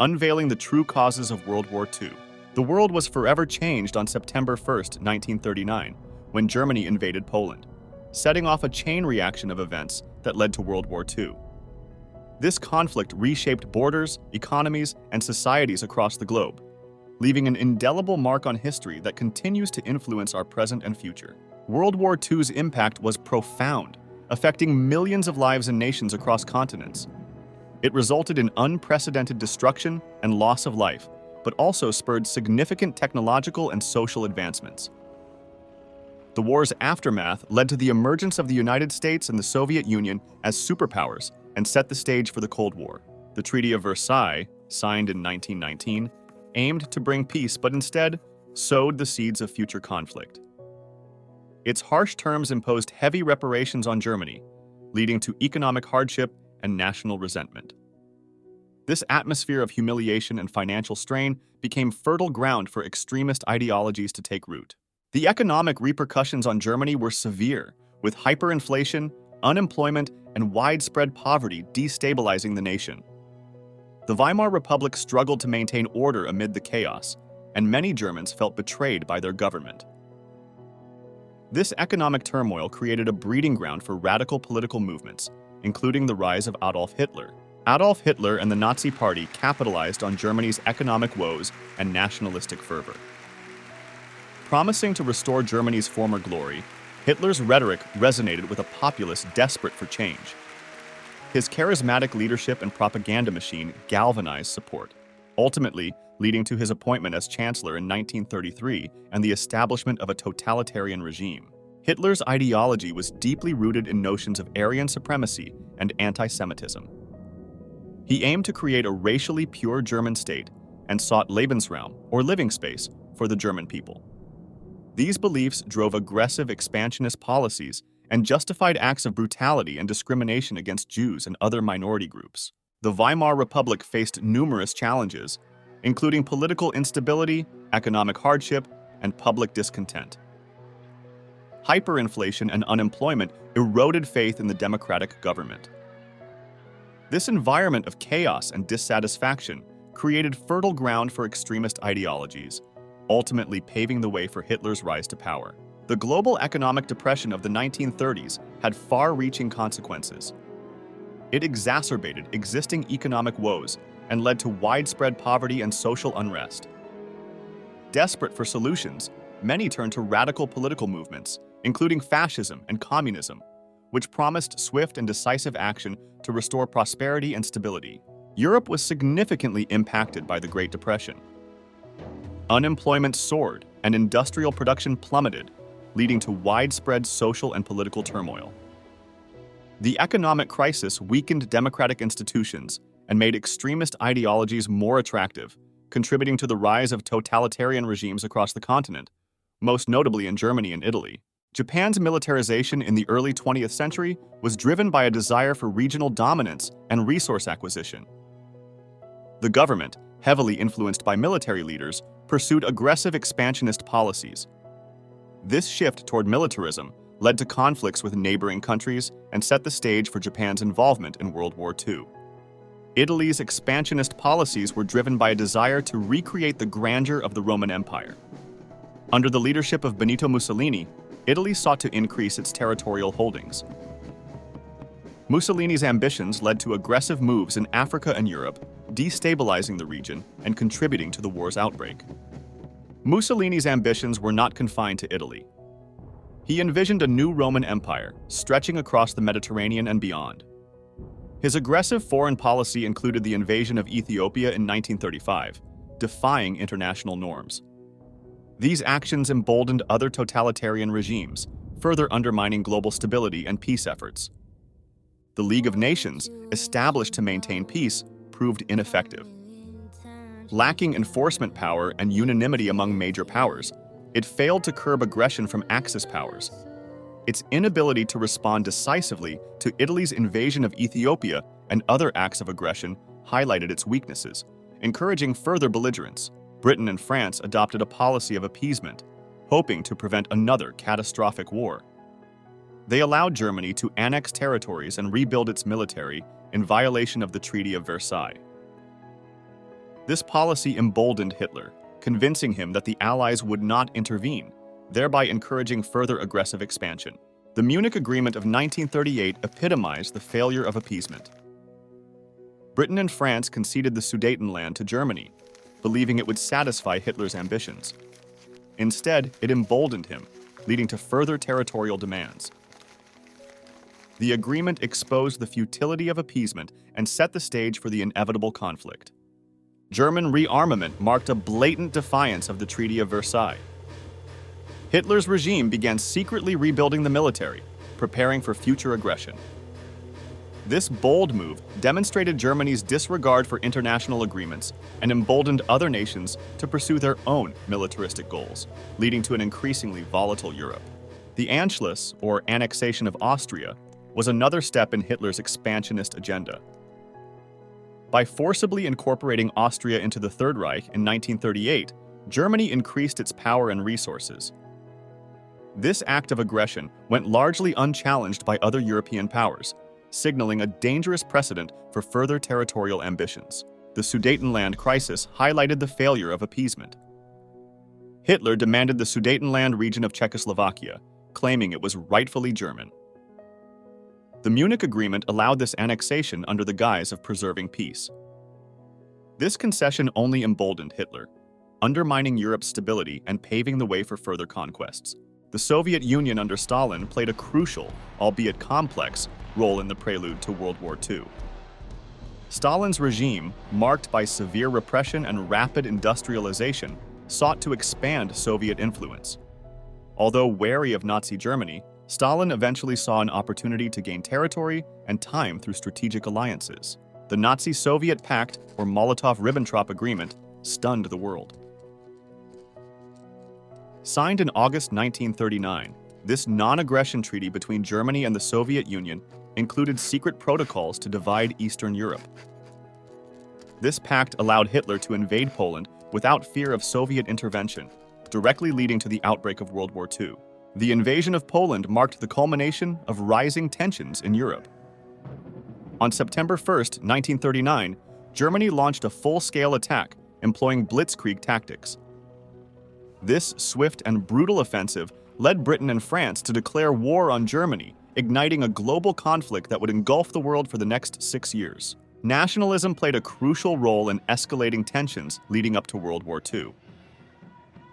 unveiling the true causes of World War II. The world was forever changed on September 1st, 1939, when Germany invaded Poland, setting off a chain reaction of events that led to World War II. This conflict reshaped borders, economies, and societies across the globe, leaving an indelible mark on history that continues to influence our present and future. World War II's impact was profound, affecting millions of lives and nations across continents. It resulted in unprecedented destruction and loss of life, but also spurred significant technological and social advancements. The war's aftermath led to the emergence of the United States and the Soviet Union as superpowers and set the stage for the Cold War. The Treaty of Versailles, signed in 1919, aimed to bring peace but instead sowed the seeds of future conflict. Its harsh terms imposed heavy reparations on Germany, leading to economic hardship and national resentment. This atmosphere of humiliation and financial strain became fertile ground for extremist ideologies to take root. The economic repercussions on Germany were severe, with hyperinflation, unemployment, and widespread poverty destabilizing the nation. The Weimar Republic struggled to maintain order amid the chaos, and many Germans felt betrayed by their government. This economic turmoil created a breeding ground for radical political movements, including the rise of Adolf Hitler. Adolf Hitler and the Nazi Party capitalized on Germany's economic woes and nationalistic fervor. Promising to restore Germany's former glory, Hitler's rhetoric resonated with a populace desperate for change. His charismatic leadership and propaganda machine galvanized support, ultimately leading to his appointment as chancellor in 1933 and the establishment of a totalitarian regime. Hitler's ideology was deeply rooted in notions of Aryan supremacy and anti-Semitism. He aimed to create a racially pure German state and sought Lebensraum, or living space, for the German people. These beliefs drove aggressive expansionist policies and justified acts of brutality and discrimination against Jews and other minority groups. The Weimar Republic faced numerous challenges, including political instability, economic hardship, and public discontent. Hyperinflation and unemployment eroded faith in the democratic government. This environment of chaos and dissatisfaction created fertile ground for extremist ideologies, ultimately paving the way for Hitler's rise to power. The global economic depression of the 1930s had far-reaching consequences. It exacerbated existing economic woes and led to widespread poverty and social unrest. Desperate for solutions, many turned to radical political movements, including fascism and communism, which promised swift and decisive action to restore prosperity and stability. Europe was significantly impacted by the Great Depression. Unemployment soared and industrial production plummeted, leading to widespread social and political turmoil. The economic crisis weakened democratic institutions and made extremist ideologies more attractive, contributing to the rise of totalitarian regimes across the continent, most notably in Germany and Italy. Japan's militarization in the early 20th century was driven by a desire for regional dominance and resource acquisition. The government, heavily influenced by military leaders, pursued aggressive expansionist policies. This shift toward militarism led to conflicts with neighboring countries and set the stage for Japan's involvement in World War II. Italy's expansionist policies were driven by a desire to recreate the grandeur of the Roman Empire. Under the leadership of Benito Mussolini, Italy sought to increase its territorial holdings. Mussolini's ambitions led to aggressive moves in Africa and Europe, destabilizing the region and contributing to the war's outbreak. Mussolini's ambitions were not confined to Italy. He envisioned a new Roman Empire, stretching across the Mediterranean and beyond. His aggressive foreign policy included the invasion of Ethiopia in 1935, defying international norms. These actions emboldened other totalitarian regimes, further undermining global stability and peace efforts. The League of Nations, established to maintain peace, proved ineffective. Lacking enforcement power and unanimity among major powers, it failed to curb aggression from Axis powers. Its inability to respond decisively to Italy's invasion of Ethiopia and other acts of aggression highlighted its weaknesses, encouraging further belligerence. Britain and France adopted a policy of appeasement, hoping to prevent another catastrophic war. They allowed Germany to annex territories and rebuild its military in violation of the Treaty of Versailles. This policy emboldened Hitler, convincing him that the Allies would not intervene, thereby encouraging further aggressive expansion. The Munich Agreement of 1938 epitomized the failure of appeasement. Britain and France conceded the Sudetenland to Germany, believing it would satisfy Hitler's ambitions. Instead, it emboldened him, leading to further territorial demands. The agreement exposed the futility of appeasement and set the stage for the inevitable conflict. German rearmament marked a blatant defiance of the Treaty of Versailles. Hitler's regime began secretly rebuilding the military, preparing for future aggression. This bold move demonstrated Germany's disregard for international agreements and emboldened other nations to pursue their own militaristic goals, leading to an increasingly volatile Europe. The Anschluss, or annexation of Austria, was another step in Hitler's expansionist agenda. By forcibly incorporating Austria into the Third Reich in 1938, Germany increased its power and resources. This act of aggression went largely unchallenged by other European powers, signaling a dangerous precedent for further territorial ambitions. The Sudetenland crisis highlighted the failure of appeasement. Hitler demanded the Sudetenland region of Czechoslovakia, claiming it was rightfully German. The Munich Agreement allowed this annexation under the guise of preserving peace. This concession only emboldened Hitler, undermining Europe's stability and paving the way for further conquests. The Soviet Union under Stalin played a crucial, albeit complex, role in the prelude to World War II. Stalin's regime, marked by severe repression and rapid industrialization, sought to expand Soviet influence. Although wary of Nazi Germany, Stalin eventually saw an opportunity to gain territory and time through strategic alliances. The Nazi-Soviet Pact, or Molotov-Ribbentrop Agreement, stunned the world. Signed in August 1939, this non-aggression treaty between Germany and the Soviet Union included secret protocols to divide Eastern Europe. This pact allowed Hitler to invade Poland without fear of Soviet intervention, directly leading to the outbreak of World War II. The invasion of Poland marked the culmination of rising tensions in Europe. On September 1, 1939, Germany launched a full-scale attack, employing blitzkrieg tactics. This swift and brutal offensive led Britain and France to declare war on Germany, igniting a global conflict that would engulf the world for the next 6 years. Nationalism played a crucial role in escalating tensions leading up to World War II.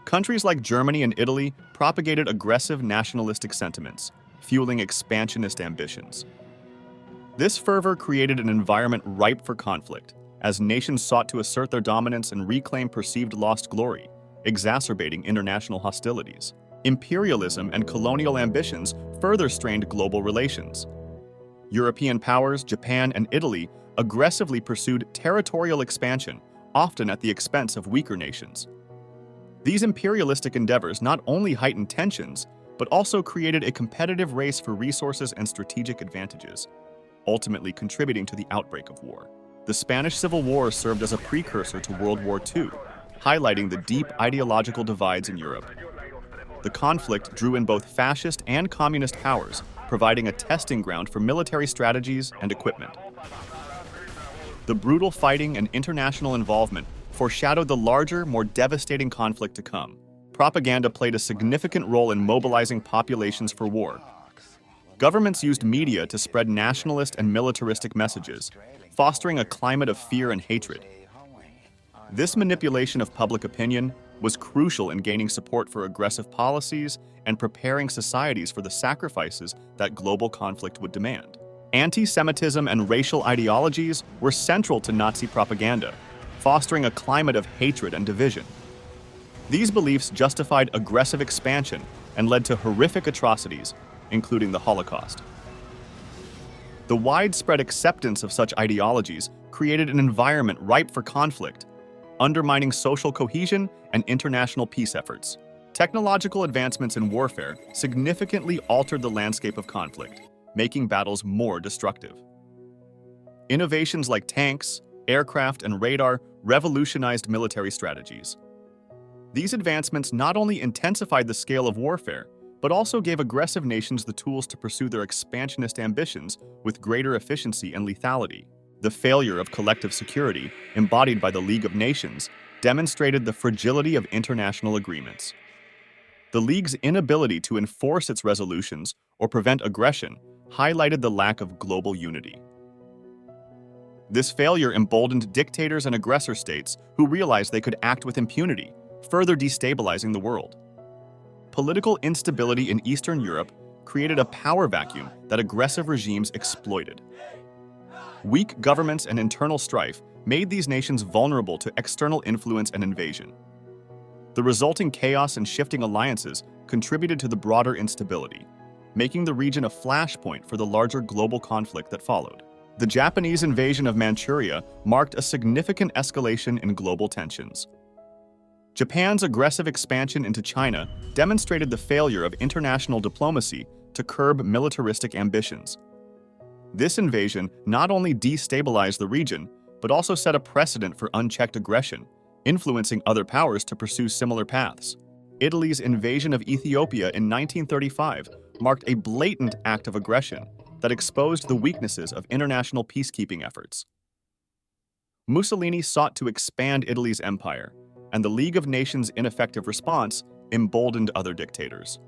Countries like Germany and Italy propagated aggressive nationalistic sentiments, fueling expansionist ambitions. This fervor created an environment ripe for conflict, as nations sought to assert their dominance and reclaim perceived lost glory, exacerbating international hostilities. Imperialism and colonial ambitions further strained global relations. European powers, Japan and Italy, aggressively pursued territorial expansion, often at the expense of weaker nations. These imperialistic endeavors not only heightened tensions, but also created a competitive race for resources and strategic advantages, ultimately contributing to the outbreak of war. The Spanish Civil War served as a precursor to World War II, highlighting the deep ideological divides in Europe. The conflict drew in both fascist and communist powers, providing a testing ground for military strategies and equipment. The brutal fighting and international involvement foreshadowed the larger, more devastating conflict to come. Propaganda played a significant role in mobilizing populations for war. Governments used media to spread nationalist and militaristic messages, fostering a climate of fear and hatred. This manipulation of public opinion was crucial in gaining support for aggressive policies and preparing societies for the sacrifices that global conflict would demand. Anti-Semitism and racial ideologies were central to Nazi propaganda, fostering a climate of hatred and division. These beliefs justified aggressive expansion and led to horrific atrocities, including the Holocaust. The widespread acceptance of such ideologies created an environment ripe for conflict, undermining social cohesion and international peace efforts. Technological advancements in warfare significantly altered the landscape of conflict, making battles more destructive. Innovations like tanks, aircraft, and radar revolutionized military strategies. These advancements not only intensified the scale of warfare, but also gave aggressive nations the tools to pursue their expansionist ambitions with greater efficiency and lethality. The failure of collective security, embodied by the League of Nations, demonstrated the fragility of international agreements. The League's inability to enforce its resolutions or prevent aggression highlighted the lack of global unity. This failure emboldened dictators and aggressor states who realized they could act with impunity, further destabilizing the world. Political instability in Eastern Europe created a power vacuum that aggressive regimes exploited. Weak governments and internal strife made these nations vulnerable to external influence and invasion. The resulting chaos and shifting alliances contributed to the broader instability, making the region a flashpoint for the larger global conflict that followed. The Japanese invasion of Manchuria marked a significant escalation in global tensions. Japan's aggressive expansion into China demonstrated the failure of international diplomacy to curb militaristic ambitions. This invasion not only destabilized the region, but also set a precedent for unchecked aggression, influencing other powers to pursue similar paths. Italy's invasion of Ethiopia in 1935 marked a blatant act of aggression that exposed the weaknesses of international peacekeeping efforts. Mussolini sought to expand Italy's empire, and the League of Nations' ineffective response emboldened other dictators.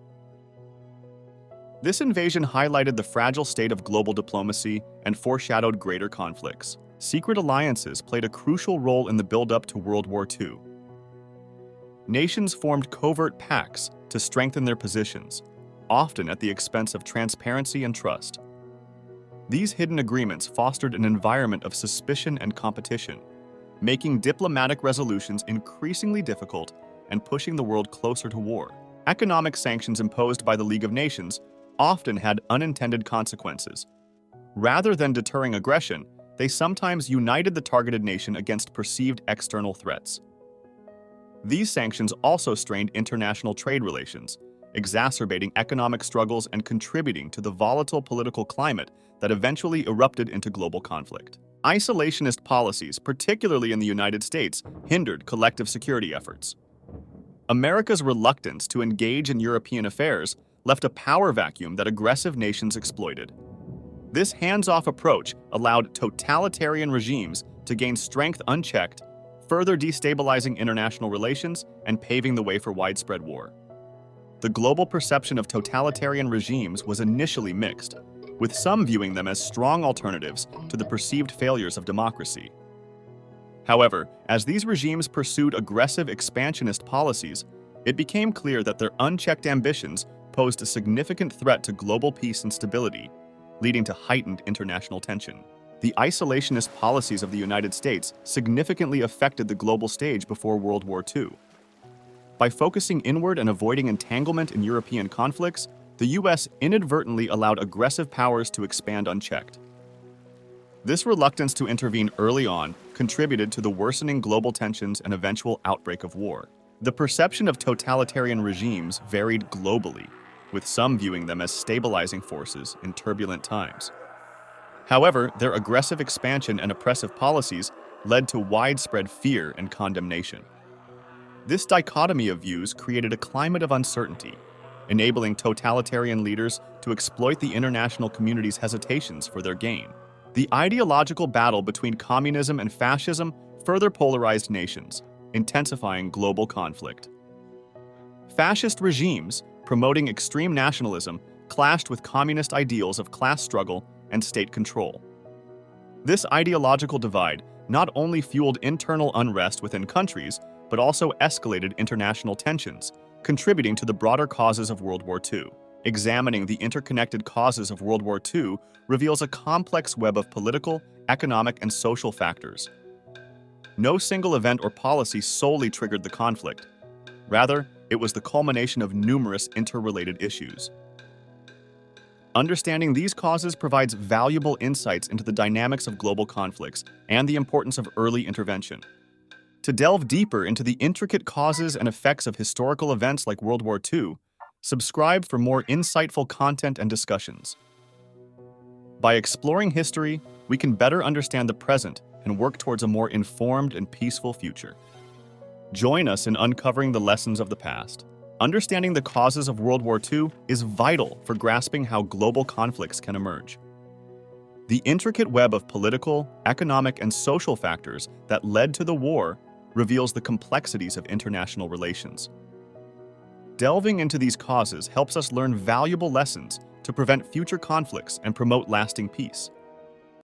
This invasion highlighted the fragile state of global diplomacy and foreshadowed greater conflicts. Secret alliances played a crucial role in the build-up to World War II. Nations formed covert pacts to strengthen their positions, often at the expense of transparency and trust. These hidden agreements fostered an environment of suspicion and competition, making diplomatic resolutions increasingly difficult and pushing the world closer to war. Economic sanctions imposed by the League of Nations often had unintended consequences. Rather than deterring aggression, they sometimes united the targeted nation against perceived external threats. These sanctions also strained international trade relations, exacerbating economic struggles and contributing to the volatile political climate that eventually erupted into global conflict. Isolationist policies, particularly in the United States, hindered collective security efforts. America's reluctance to engage in European affairs left a power vacuum that aggressive nations exploited. This hands-off approach allowed totalitarian regimes to gain strength unchecked, further destabilizing international relations and paving the way for widespread war. The global perception of totalitarian regimes was initially mixed, with some viewing them as strong alternatives to the perceived failures of democracy. However, as these regimes pursued aggressive expansionist policies, it became clear that their unchecked ambitions posed a significant threat to global peace and stability, leading to heightened international tension. The isolationist policies of the United States significantly affected the global stage before World War II. By focusing inward and avoiding entanglement in European conflicts, the U.S. inadvertently allowed aggressive powers to expand unchecked. This reluctance to intervene early on contributed to the worsening global tensions and eventual outbreak of war. The perception of totalitarian regimes varied globally, with some viewing them as stabilizing forces in turbulent times. However, their aggressive expansion and oppressive policies led to widespread fear and condemnation. This dichotomy of views created a climate of uncertainty, enabling totalitarian leaders to exploit the international community's hesitations for their gain. The ideological battle between communism and fascism further polarized nations, intensifying global conflict. Fascist regimes, promoting extreme nationalism, clashed with communist ideals of class struggle and state control. This ideological divide not only fueled internal unrest within countries, but also escalated international tensions, contributing to the broader causes of World War II. Examining the interconnected causes of World War II reveals a complex web of political, economic, and social factors. No single event or policy solely triggered the conflict. Rather, it was the culmination of numerous interrelated issues. Understanding these causes provides valuable insights into the dynamics of global conflicts and the importance of early intervention. To delve deeper into the intricate causes and effects of historical events like World War II, subscribe for more insightful content and discussions. By exploring history, we can better understand the present and work towards a more informed and peaceful future. Join us in uncovering the lessons of the past. Understanding the causes of World War II is vital for grasping how global conflicts can emerge. The intricate web of political, economic, and social factors that led to the war reveals the complexities of international relations. Delving into these causes helps us learn valuable lessons to prevent future conflicts and promote lasting peace.